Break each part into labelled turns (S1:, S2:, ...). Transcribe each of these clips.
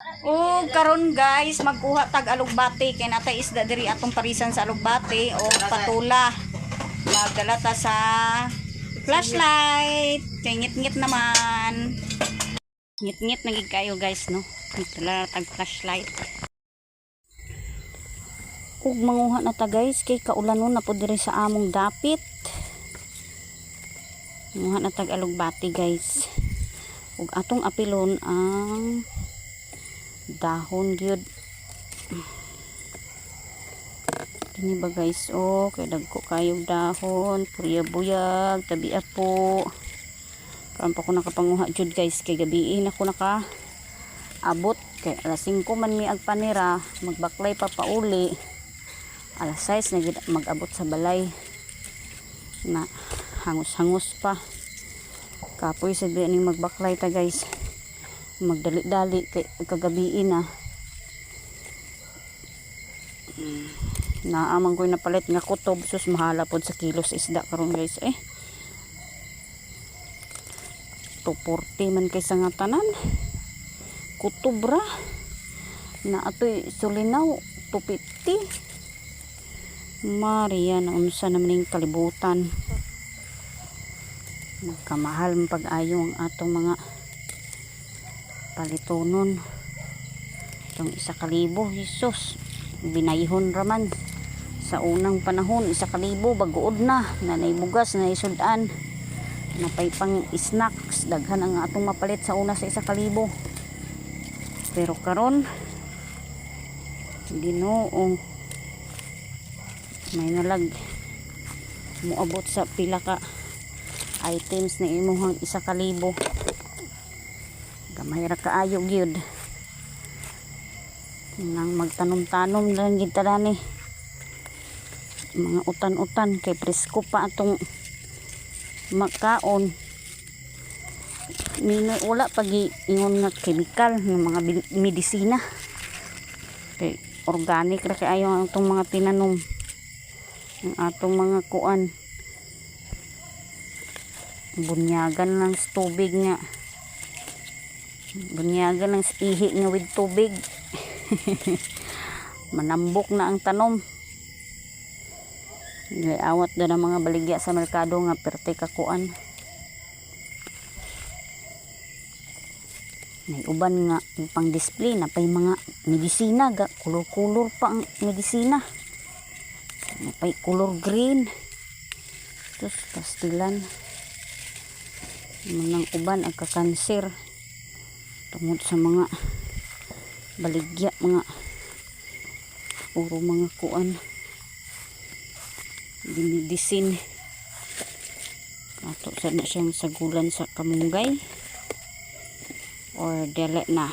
S1: O karon guys, magkuha tag alugbati kay natay isda diri atong parisan sa alugbati o patula. Magdala ta sa flashlight. Kay ngit-ngit naman. Ngit-ngit na gid kayo guys, no. Magdala tag flashlight. Ug manguha na ta guys kay kaulanon na po diri sa among dapit. Manguha na tag alugbati guys. Ug atong apilon ang dahon gyud. Kini ba guys, oh kay dagko kayong dahon, purya-buyag, tabi po. Karon pa ko nakapanguha jud guys kay gabi ako naka abot kay alas 5 man mi agpanira, magbaklay pa pauli. Alas 6 na gid mag-abot sa balay. Na hangos-hangos pa. Kapoy sa ning magbaklay ta guys. Magdali-dali kay kagabi na. Naamang ko'y napalit nga kutob, sus mahala pod sa kilos isda karon guys 240 man kay sa nga tanan. Kutob ra. Na atoy sulinaw 250. Maria na unsa naman ning kalibutan. Nagkamahal man pag-ayo ang atong mga palitonon. Itong 1,000, Jesus, binayhon raman sa unang panahon. 1,000 baguod na, nanay bugas, nanay sudan, napay pang snacks, daghan ang atong mapalit sa una sa 1,000. Pero karon Ginoo, may nalag moabot sa pila ka items na imuhang 1,000. Gamay ra kaayo gyud nang magtanom-tanom lang gid ta dani mga utan-utan kay presko pa atong makaon. Wala pag ingon nga chemical ng mga medisina, kay organic ra kay ayo atong mga tinanom, ang atong mga kuan bunyagan lang sa tubig nga, bunyagan lang sa ihi nga with tubig. Manambok na ang tanom. Awat na ng mga baligya sa merkado nga perte kakuan. May uban nga pang display na pay mga medisina, kulor-kulor pa ang medisina. May color green, terus pastilan manang uban ang kakanser tungod sa mga baligya, mga puro mga kuan dinidisin. Ato sana siyang sagulan sa kamunggay or dele na,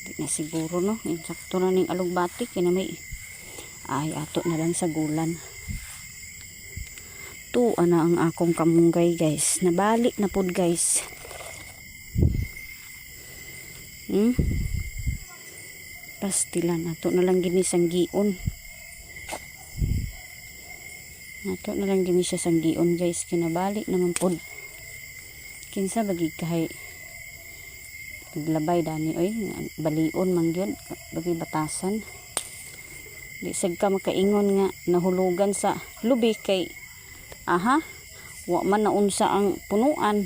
S1: di na siguro, no. Insakto na ning alugbati kina may ay ato na lang sagulan. To ana ang akong kamunggay guys, nabalik na pod guys. Pastilan ato na lang gini sanggion, ato na lang gini siya sanggion guys, kinabalik naman pod. Kinsa bagi kahay labay dani oy, balion man gyud bagi batasan. Di sad ka makaingon nga nahulugan sa lubi kay aha, wa man naunsa ang punuan.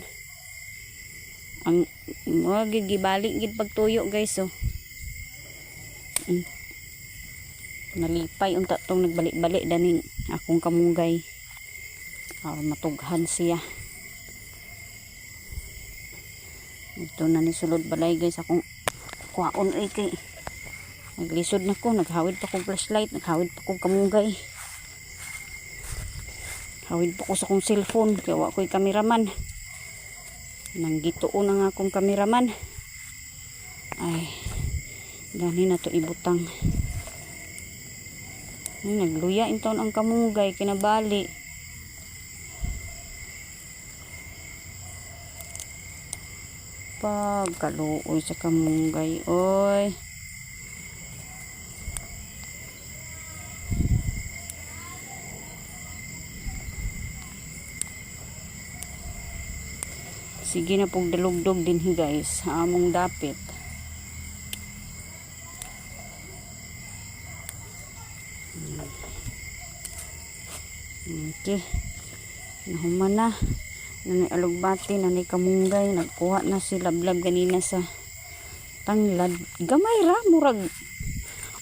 S1: Ang gid gibalik gid pagtuyo guys, oh. Nalipay unta tong nagbalik-balik daning akong kamunggay. Matughan siya. Ito na ni sulod balay guys akong kuhaon ay kay naglisod na ko, naghawid pa kong flashlight, naghawid pa kong kamunggay, hawid pa ko sa kong cellphone kaya wa ko'y kameraman. Nanggituon ang akong kameraman. Ay gani na to ibutang. Nagluya intaon ang kamunggay, kinabali. Pagkaluoy sa kamunggay, oy. Sige na pong dalugdog din guys, among dapit. Okay. Nahuman na. Nanay alugbati, nanay kamunggay. Nagkuha na si Lablab ganina sa tanglad. Gamay ra, murag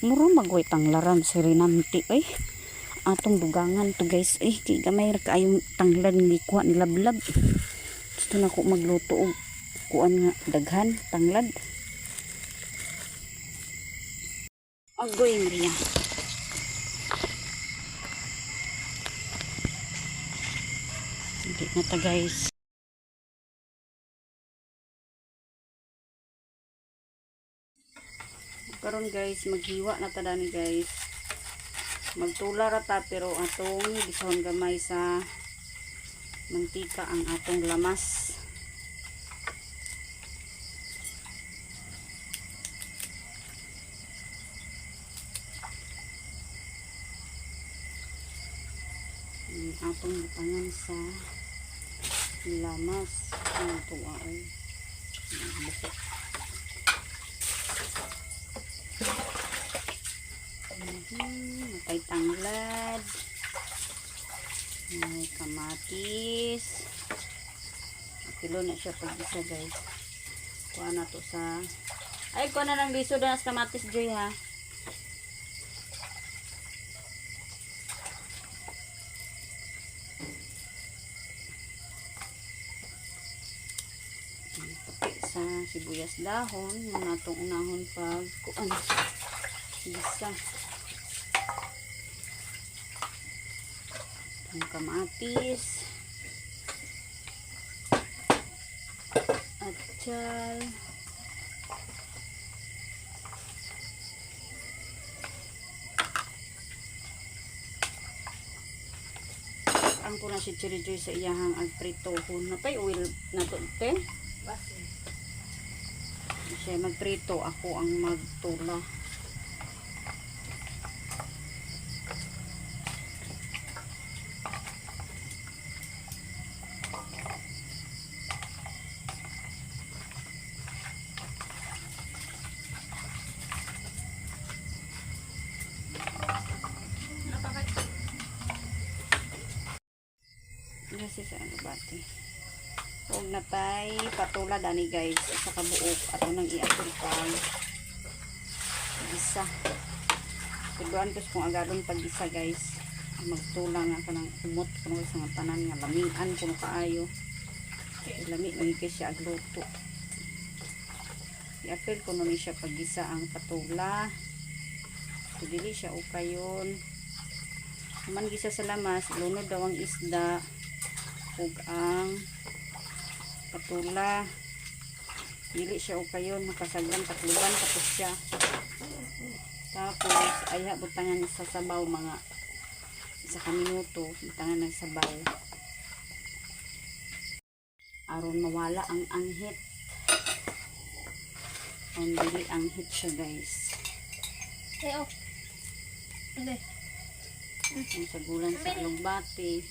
S1: magway tanglaran si Rinanti. Ay, atong dugangan to guys. Ay, gamay ra kaayong tanglad ni kuha ni Lablab. Gusto na ko magluto og kuan nga daghan tanglad. Agoy Maria. Hindi na ta guys. Karon guys, maghiwa na ta dani guys. Magtula ra ta pero atong bisahon gamay sa mantika ang atong lamas. Atong butangan sa lamas ang tuwa ay bukok. May tanglad, may kamatis, kilo na siya pag isa guys. Kuha na to sa ay kuha na ng liso na sa kamatis Joy ha. Sa sibuyas dahon muna itong unahon pag kuan isa ang kamatis atchal ang ko na si Cherry Joy sa iyahang agpritohon na pay oil na to te siya magprito, ako ang magtula. Kasi sa ano bati. Huwag na tayo patula dani guys sa kabuok at nang i-apil pa isa tuduan ko kung agalon pag isa guys magtula nga ka ng umot kung sa nga tanan nga lamian kung kaayo lami magiging siya agluto i-apil ko nun siya pag isa ang patula dili siya ukayon man gisa sa lamas lunod daw ang isda ug ang patula dili siya o kayo nakasagdan takluban tapos siya tapos ayha butangan sa sabaw mga isa ka minuto butangan ng sabaw aron mawala ang anghit ang dili anghit siya guys
S2: oh hindi
S1: ang sagulan sa alugbati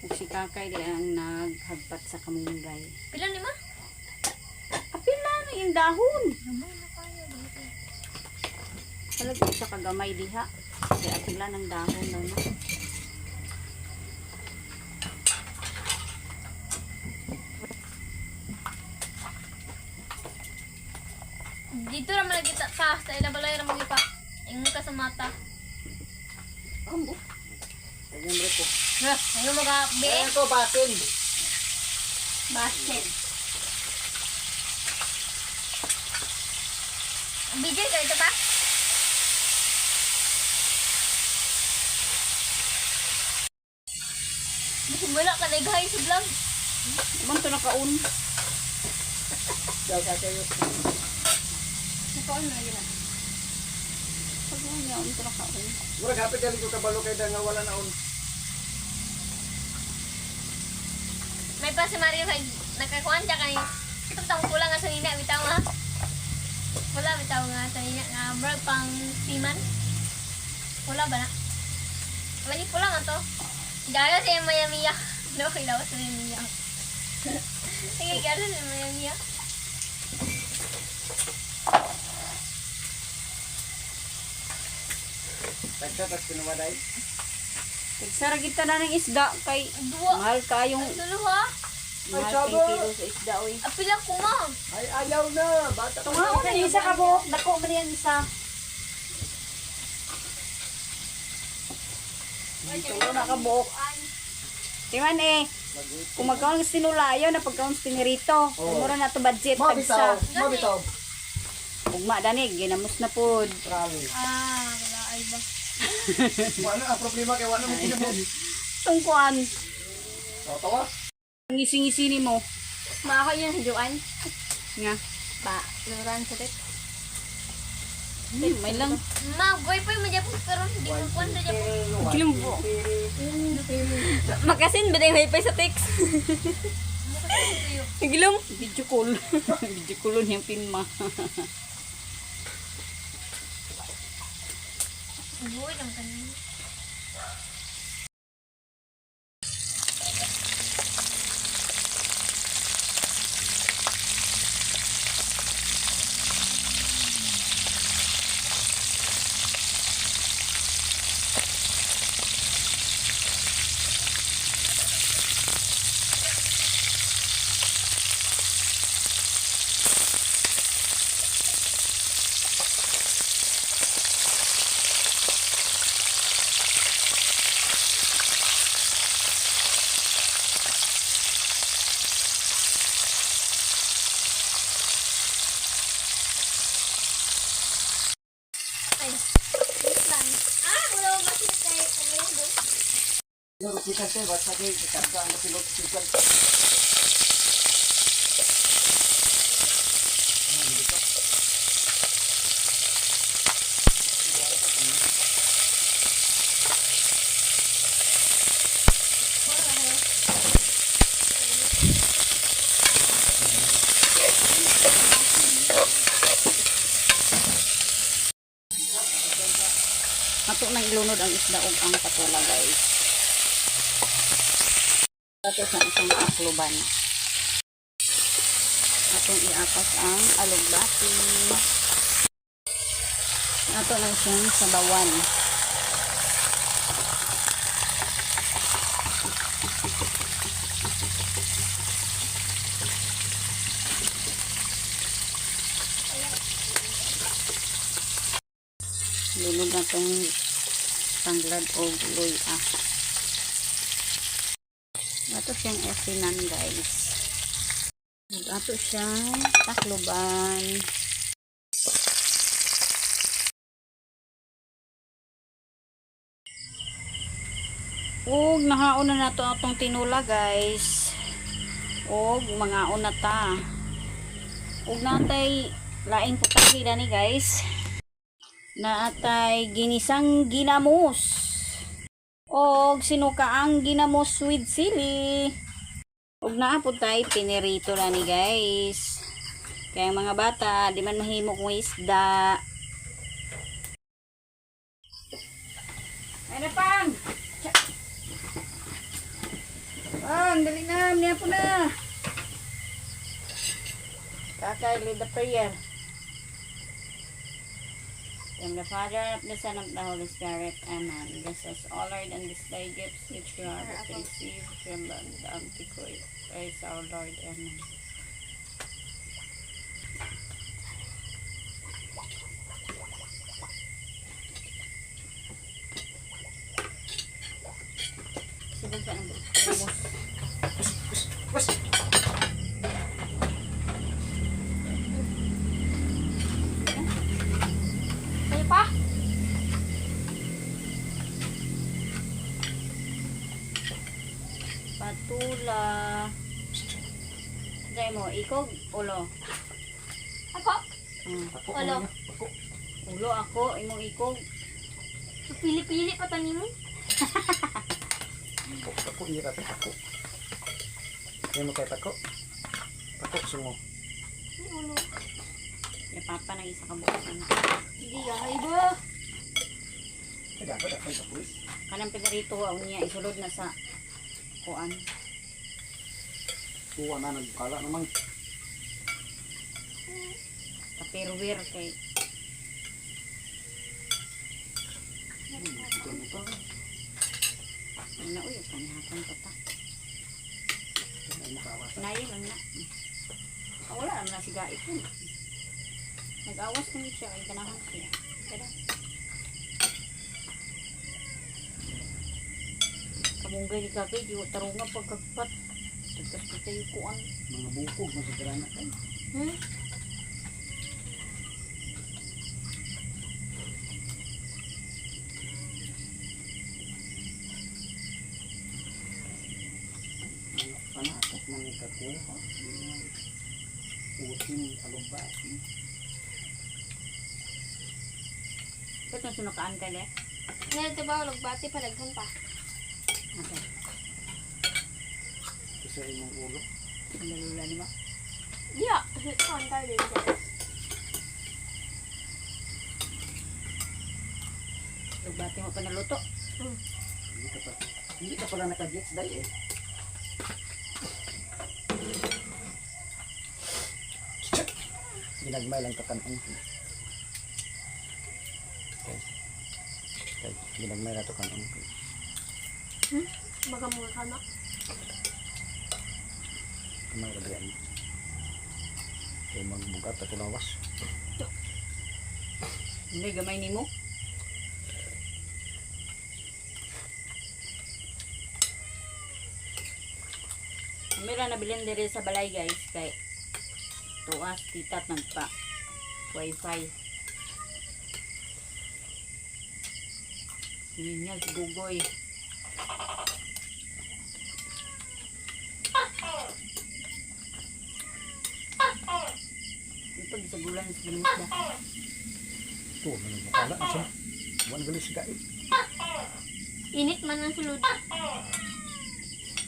S1: ug si kakay di ang naghagpat sa kamunggay.
S2: Pila ni ma?
S1: Pila na yung dahon. Talaga sa kagamay diha. Kaya pila ng dahon daw na.
S2: Dito naman kita ka sa ilabalay ra magipa. Ingon ka sa mata.
S1: Ambo. Ayun ko.
S2: Ano mag-be?
S3: Ayan ko, batin.
S2: Basin. BJ, ka ito pa? Wala ka na igahay sa vlog.
S1: Man to nakaun.
S3: Daw sa kayo.
S1: Nakaun na yun. Pag mo niya, to nakaun.
S3: Murag hapit dali ko kabalo kay da nga wala naon.
S2: May pa si Mario kay nakakuan siya kay tutang pula nga sa nina bitaw nga. Pula bitaw nga sa nina nga brag pang timan. Pula ba na? Wali pula nga to. Gala siya Miami. No, kailaw sa Miami. Sige, gala sa Miami.
S3: Tagsa tas pinuwaday.
S1: Tagsara kita na ng isda kay
S2: Dua.
S1: mahal kayong
S2: Tulo ha?
S1: mahal
S3: sabo.
S1: kayong kilo sa isda oy.
S2: Apila ko ma.
S3: Ay, ayaw na. Bata pa.
S1: Tunga na isa ka buhok, dako man yan isa. Tunga na ka buhok. Timan kung magkaon sa tinulayo na pagkaon sa tinirito. Mura na to budget
S3: Mabitaw.
S1: tagsa.
S3: Mabitaw.
S1: Ugma danig, ginamos na pod.
S3: Grabe.
S2: Wala ay ba?
S3: Wala ang problema kay wala mo kinabog.
S1: Tungkuan,
S3: Tawa.
S1: ngisi-ngisi ni mo.
S2: Maako yan, Joan.
S1: Nga.
S2: Ba, luran sa tit.
S1: May lang.
S2: Ma, boy pa yung magyapos pero hindi ko kwento dyan.
S1: Kilumbo.
S2: Makasin ba yung wifi sa text?
S1: Gilom. Video call. Video call niyang pinma.
S2: Boy, lang kanina. Ay, wait lang. Wala ko ba siya kay kagayon doon?
S3: Yung kita siya, basta kayo, ikarga ang pilot siya.
S1: Ato nang ilunod ang isda ug ang patula guys. Ato sa isang akluban. Atong iapas ang alugbati. Ato na siyang sabawan. Lunod na itong tanglad o luy Ato siyang esinan guys. Ato siyang takloban. Ug nahaon na nato atong tinula guys. Ug mga una ta. Ug natay laing putagi ni guys. Naatay ginisang ginamos og sinukaang ginamos with sili og naapod tay pinirito na ni guys kaya mga bata di man mahimo kung isda ay na pang dali na niya po na kakaili the prayer. In the Father, of the Son, of the Holy Spirit. Amen. Bless us, all Lord, and this day gifts which you are to receive from the Antichrist. Praise our Lord. Amen. Sibag ka ng bumos.
S2: Kayo pa?
S1: Patula. Dahil mo, ikog, ulo.
S2: Ako?
S3: Wala.
S1: Ulo ako, imong ikog.
S2: Pili-pili pa tanin mo?
S3: Ako ira ta ako. Kaya mo kay tako. Tako sumo.
S1: Ya papa nang isa ka bukas na.
S2: Hindi ay ba?
S3: Ay dapat ako sa pulis.
S1: Kanang pinarito ang niya isulod na sa kuan.
S3: Tuwa na nagkala naman.
S1: Kapirwir kay
S3: Ito.
S1: Ano, uy, panihapon pa ta.
S3: Ay, makawas.
S1: Nayin lang na. Wala naman na si Gait yun. Nag-awas kami siya, ay ganahan siya. Kada. Kamunggay ni Kakay, di tarunga pagkagpat. Tagkas kita yung kuan.
S3: Mga bukog, masigara na kayo. Mga panatok man ni kakuha. Utin, alubati.
S1: Ba't nang sunakaan ka, le?
S2: Ngayon, diba, nagbati pa, daghan pa.
S1: Okay.
S3: Isa imong ulo.
S1: Ang lalula ni mo.
S2: Yeah, kontar din guys.
S1: Lugbati mo pa naluto.
S3: Hindi ka pala naka-jets dahil eh. Ginagmay lang kakanong. Okay. Ginagmay lang kakanong.
S2: Baga mo ka na.
S3: Kamay ka diyan. Kaya magbugat at lawas.
S1: Hindi, gamay ni mo. Mira na bilhin diri sa balay guys kay tuas titat nagpa wifi. Yun nga si Gugoy. Ito sa gulan sa limit da.
S3: Ito, manang makala na siya. Buwan galis gait.
S2: Init man ang sulod.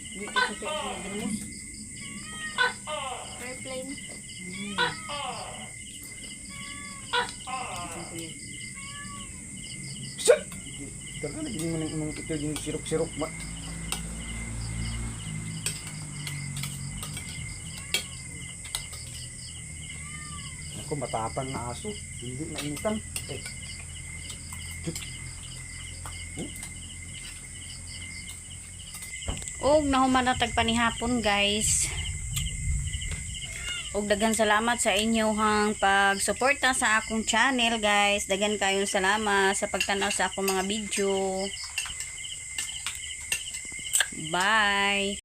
S1: Hindi ko sa ginamos.
S2: Airplane.
S3: Shit! Kaya na gini man ang imong ito yung sirok-sirok ba? Ako matapang na aso. Hindi na initan. Eh.
S1: Og nahuman na tagpanihapon guys. Og daghan salamat sa inyong pagsuporta sa akong channel guys. Daghan kayong salamat sa pagtanaw sa akong mga video. Bye.